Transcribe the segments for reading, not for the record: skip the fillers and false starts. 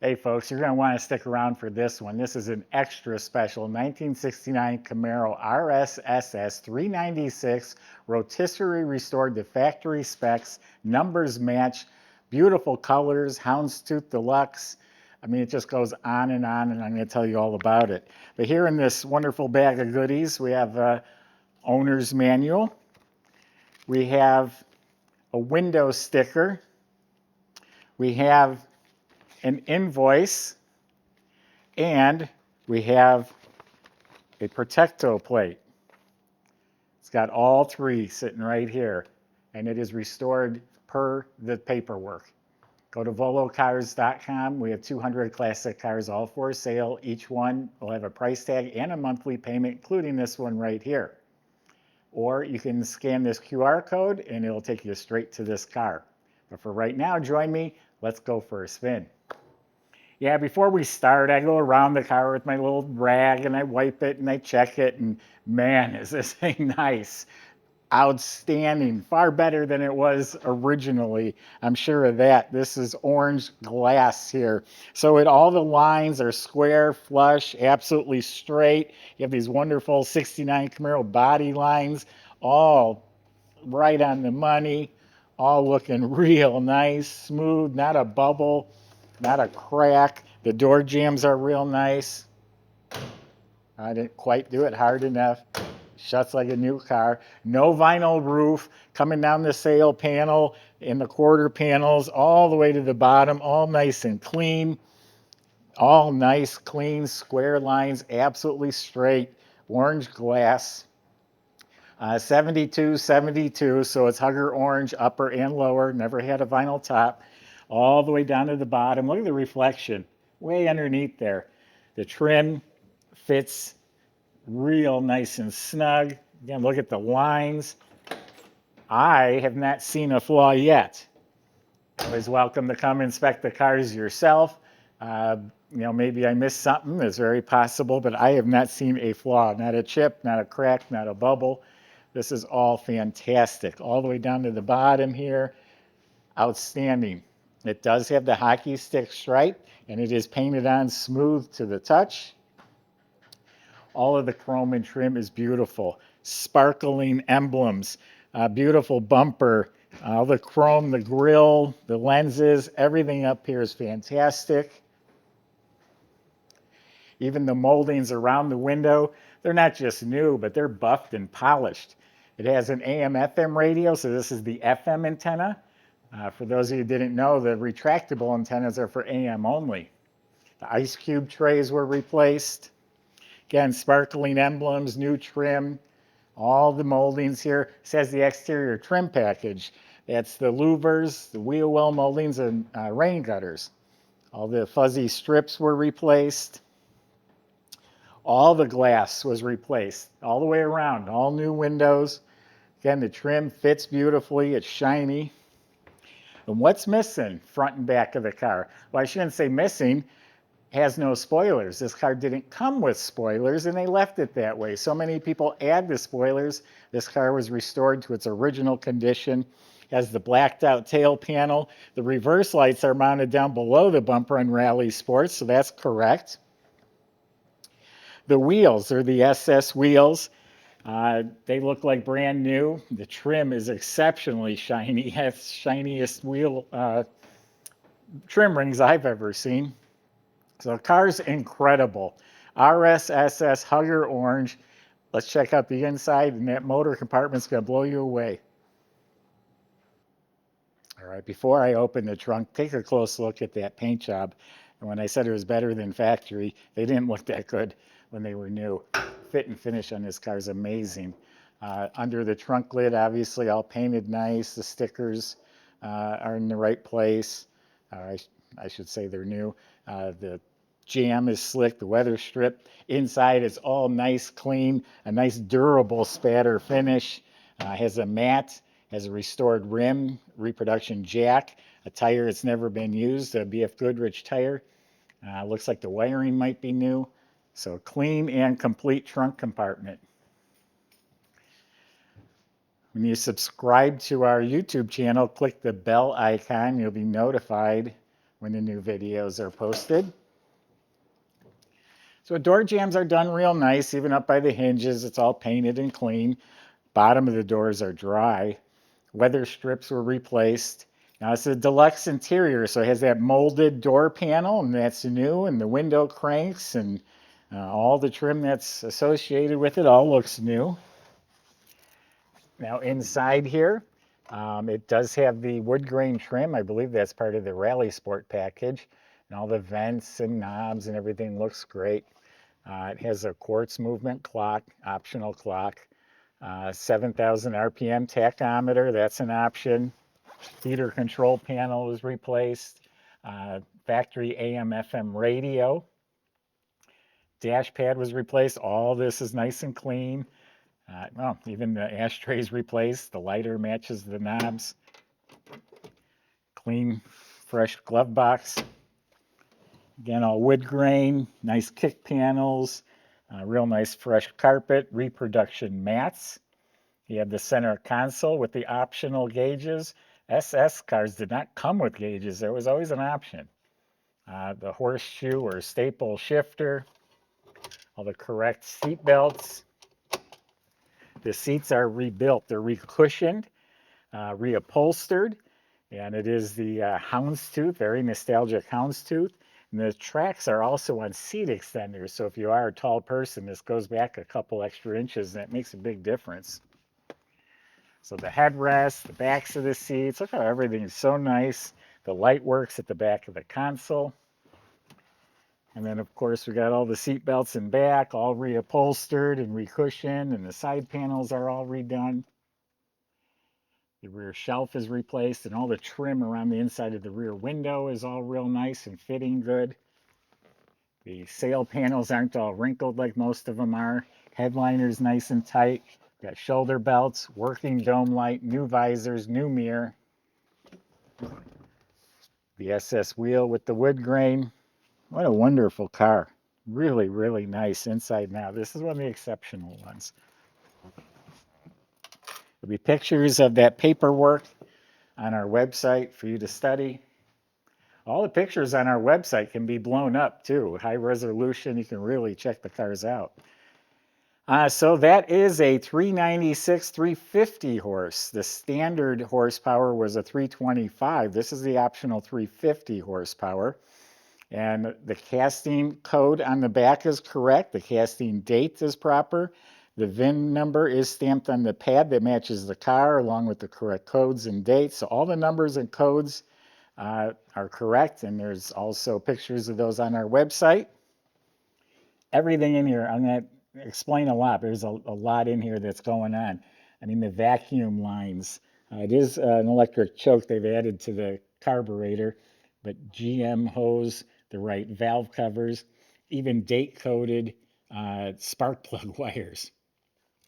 Hey folks, you're going to want to stick around for this one. This is an extra special 1969 Camaro RSSS 396 rotisserie restored to factory specs, numbers match, beautiful colors, houndstooth deluxe. I mean, it just goes on, and I'm going to tell you all about it. But here in this wonderful bag of goodies, we have a owner's manual. We have a window sticker. We have an invoice, and we have a Protecto plate. It's got all three sitting right here, and it is restored per the paperwork. Go to volocars.com. We have 200 classic cars, all for sale. Each one will have a price tag and a monthly payment, including this one right here. Or you can scan this QR code, and it'll take you straight to this car. But for right now, join me. Let's go for a spin. Yeah, before we start, I go around the car with my little rag and I wipe it and I check it, and man, is this thing nice. Outstanding, far better than it was originally. I'm sure of that. This is orange glass here. So all the lines are square, flush, absolutely straight. You have these wonderful 69 Camaro body lines, all right on the money, all looking real nice, smooth, not a bubble, not a crack. The door jambs are real nice. I didn't quite do it hard enough. Shuts like a new car. No vinyl roof coming down the sail panel and the quarter panels all the way to the bottom, all nice and clean. All nice, clean, square lines, absolutely straight. Orange glass. 72, 72, so it's hugger orange, upper and lower. Never had a vinyl top. All the way down to the bottom. Look at the reflection way underneath there. The trim fits real nice and snug. Again, look at the lines. I have not seen a flaw yet. Always welcome to come inspect the cars yourself. Maybe I missed something. It's very possible, but I have not seen a flaw. Not a chip, not a crack, not a bubble. This is all fantastic. All the way down to the bottom here. Outstanding. It does have the hockey stick stripe, and it is painted on smooth to the touch. All of the chrome and trim is beautiful. Sparkling emblems, beautiful bumper, all the chrome, the grille, the lenses, everything up here is fantastic. Even the moldings around the window, they're not just new, but they're buffed and polished. It has an AM/FM radio, so this is the FM antenna. For those of you who didn't know, the retractable antennas are for AM only. The ice cube trays were replaced. Again, sparkling emblems, new trim, all the moldings here. It says the exterior trim package. That's the louvers, the wheel well moldings, and rain gutters. All the fuzzy strips were replaced. All the glass was replaced, all the way around, all new windows. Again, the trim fits beautifully, it's shiny. And what's missing front and back of the car? Well, I shouldn't say missing. Has no spoilers. This car didn't come with spoilers, and they left it that way. So many people add the spoilers. This car was restored to its original condition. Has the blacked out tail panel. The reverse lights are mounted down below the bumper on Rally Sports, so that's correct. The wheels are the SS wheels. They look like brand new. The trim is exceptionally shiny. Has shiniest wheel trim rings I've ever seen. So the car's incredible. RSSS Hugger Orange. Let's check out the inside, and that motor compartment's going to blow you away. All right, before I open the trunk, take a close look at that paint job. And when I said it was better than factory, they didn't look that good when they were new. Fit and finish on this car is amazing. Under the trunk lid, obviously all painted nice. The stickers are in the right place. I should say they're new. The jam is slick, the weather strip. Inside it's all nice, clean, a nice durable spatter finish. Has a matte, has a restored rim, reproduction jack, a tire that's never been used, a BFGoodrich tire. Looks like the wiring might be new. So clean and complete trunk compartment. When you subscribe to our YouTube channel, click the bell icon. You'll be notified when the new videos are posted. So door jambs are done real nice, even up by the hinges. It's all painted and clean. Bottom of the doors are dry. Weather strips were replaced. Now it's a deluxe interior, so it has that molded door panel, and that's new, and the window cranks and all the trim that's associated with it all looks new. Now inside here, it does have the wood grain trim. I believe that's part of the Rally Sport package. And all the vents and knobs and everything looks great. It has a quartz movement clock, optional clock. 7,000 RPM tachometer, that's an option. Heater control panel was replaced. Factory AM/FM radio. Dash pad was replaced. All this is nice and clean. Well, even the ashtrays replaced. The lighter matches the knobs. Clean, fresh glove box. Again, all wood grain, nice kick panels, real nice fresh carpet, reproduction mats. You have the center console with the optional gauges. SS cars did not come with gauges. There was always an option. The horseshoe or staple shifter, all the correct seat belts. The seats are rebuilt. They're recushioned, reupholstered, and it is the houndstooth, very nostalgic houndstooth. And the tracks are also on seat extenders, so if you are a tall person, this goes back a couple extra inches, and that makes a big difference. So the headrest, the backs of the seats, look how everything is so nice. The light works at the back of the console. And then, of course, we got all the seat belts in back, all reupholstered and recushioned, and the side panels are all redone. The rear shelf is replaced, and all the trim around the inside of the rear window is all real nice and fitting good. The sail panels aren't all wrinkled like most of them are. Headliner's nice and tight. Got shoulder belts, working dome light, new visors, new mirror. The SS wheel with the wood grain. What a wonderful car. Really, really nice inside and out. This is one of the exceptional ones. There'll be pictures of that paperwork on our website for you to study. All the pictures on our website can be blown up too. High resolution, you can really check the cars out. So that is a 396 350 horse. The standard horsepower was a 325. This is the optional 350 horsepower. And the casting code on the back is correct. The casting date is proper. The VIN number is stamped on the pad that matches the car along with the correct codes and dates. So all the numbers and codes are correct. And there's also pictures of those on our website. Everything in here, I'm going to explain a lot. There's a lot in here that's going on. I mean, the vacuum lines. It is an electric choke they've added to the carburetor, but GM hose, the right valve covers, even date-coded spark plug wires.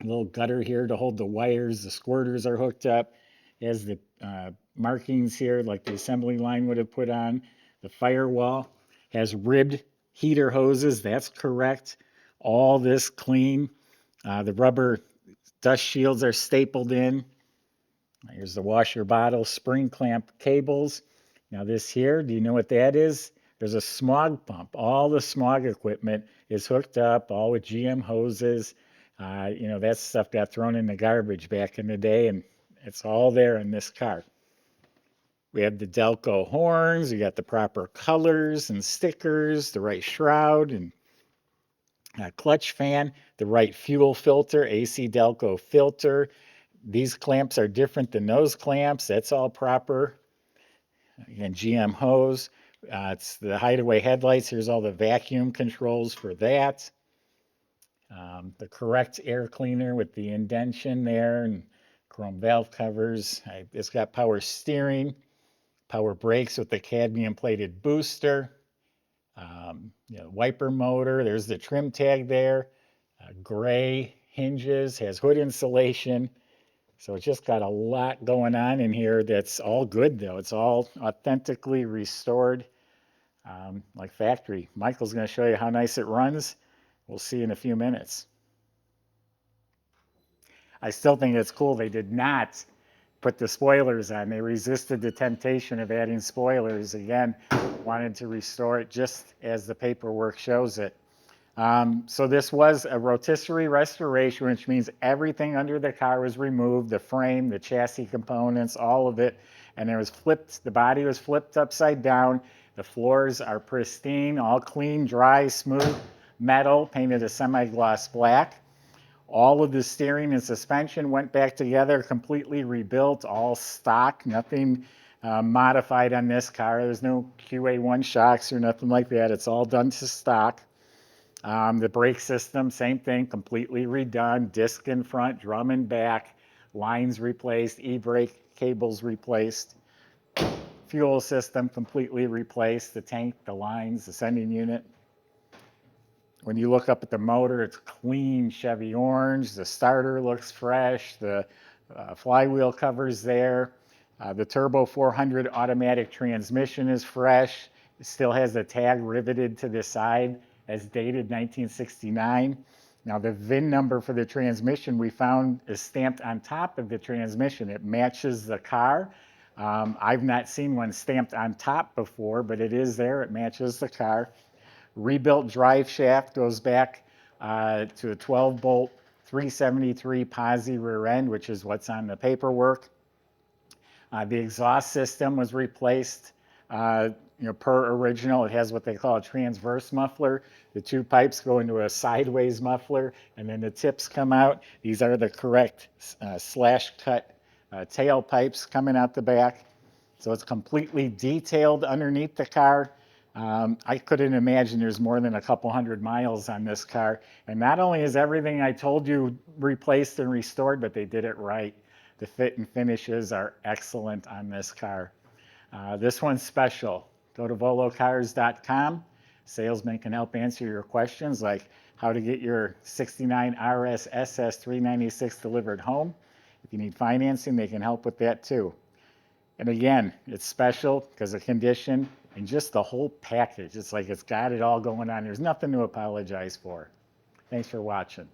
A little gutter here to hold the wires. The squirters are hooked up. It has the markings here like the assembly line would have put on. The firewall has ribbed heater hoses. That's correct. All this clean. The rubber dust shields are stapled in. Here's the washer bottle, spring clamp cables. Now this here, do you know what that is? There's a smog pump. All the smog equipment is hooked up, all with GM hoses. You know, that stuff got thrown in the garbage back in the day, and it's all there in this car. We have the Delco horns. We got the proper colors and stickers, the right shroud and clutch fan, the right fuel filter, AC Delco filter. These clamps are different than those clamps. That's all proper. Again, GM hose. It's the hideaway headlights. Here's all the vacuum controls for that. The correct air cleaner with the indentation there and chrome valve covers. It's got power steering, power brakes with the cadmium plated booster. You know, wiper motor. There's the trim tag there. Gray hinges, has hood insulation. So it's just got a lot going on in here that's all good though. It's all authentically restored like factory. Michael's going to show you how nice it runs. We'll see in a few minutes. I still think it's cool they did not put the spoilers on. They resisted the temptation of adding spoilers. Again, wanted to restore it just as the paperwork shows it. So this was a rotisserie restoration, which means everything under the car was removed, the frame, the chassis components, all of it, and it was flipped, the body was flipped upside down. The floors are pristine, all clean, dry, smooth metal, painted a semi-gloss black. All of the steering and suspension went back together, completely rebuilt, all stock, nothing modified on this car. There's no QA1 shocks or nothing like that. It's all done to stock. The brake system, same thing, completely redone. Disc in front, drum in back, lines replaced, e-brake cables replaced. Fuel system completely replaced. The tank, the lines, the sending unit. When you look up at the motor, it's clean Chevy orange. The starter looks fresh. The flywheel cover's there. The Turbo 400 automatic transmission is fresh. It still has the tag riveted to the side as dated 1969. Now the VIN number for the transmission we found is stamped on top of the transmission. It matches the car. I've not seen one stamped on top before, but it is there. It matches the car. Rebuilt drive shaft goes back to a 12-bolt 373 posi rear end, which is what's on the paperwork. The exhaust system was replaced per original. It has what they call a transverse muffler. The two pipes go into a sideways muffler, and then the tips come out. These are the correct slash-cut tail pipes coming out the back. So it's completely detailed underneath the car. I couldn't imagine there's more than a couple hundred miles on this car. And not only is everything I told you replaced and restored, but they did it right. The fit and finishes are excellent on this car. This one's special. Go to volocars.com. Salesmen can help answer your questions like how to get your 69 RS SS 396 delivered home. If you need financing, they can help with that too. And again, it's special because of condition and just the whole package. It's like it's got it all going on. There's nothing to apologize for. Thanks for watching.